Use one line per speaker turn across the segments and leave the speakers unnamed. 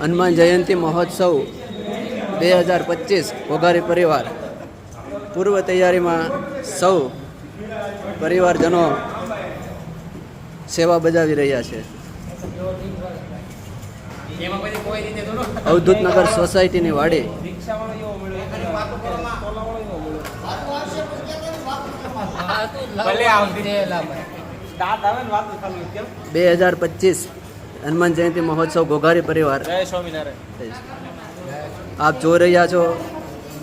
હનુમાન જયંતિ મહોત્સવ 2025 ઘોઘારી પરિવાર પૂર્વ તૈયારીમાં સૌ પરિવારજનો સેવા બજાવી રહ્યા છે. અવધૂતનગર સોસાયટીની વાડી $2025 હનુમાન જયંતિ મહોત્સવ ઘોઘારી પરિવાર. આપ જોઈ રહ્યા છો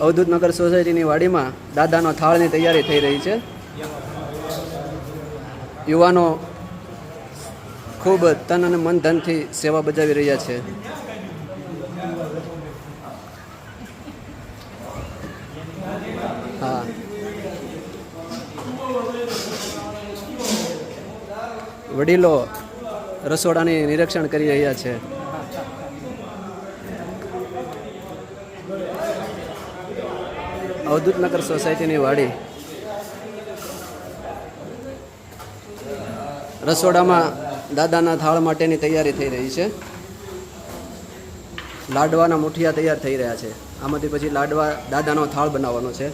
અવધૂતનગર સોસાયટીની વાડીમાં દાદાનો થાળની તૈયારી થઈ રહી છે. યુવાનો ખૂબ તન અને મન ધનથી સેવા બજાવી રહ્યા છે. હા, વડીલો રસોડાની નિરીક્ષણ કરી રહ્યા છે. અવધૂતનગર સોસાયટીની વાડી રસોડામાં દાદાના થાળ માટેની તૈયારી થઈ રહી છે. લાડવાના મુઠિયા તૈયાર થઈ રહ્યા છે. આમાંથી પછી લાડવા દાદાનો થાળ બનાવવાનો છે.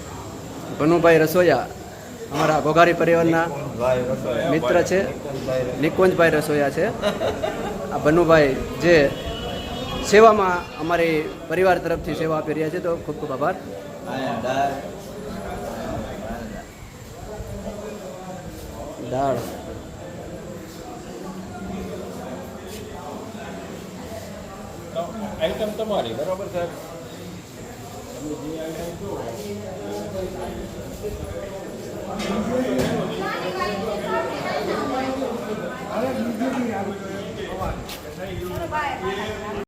ભનુભાઈ રસોયા અમારા ઘોઘારી પરિવારના મિત્ર છે. નિકુંજભાઈ રસોયા છે. આ ભનુભાઈ જે સેવામાં અમારી પરિવાર તરફથી સેવા આપી રહ્યા છે, તો ખૂબ ખૂબ આભાર. દાળ
આઈટમ તમારી બરાબર સાહેબ.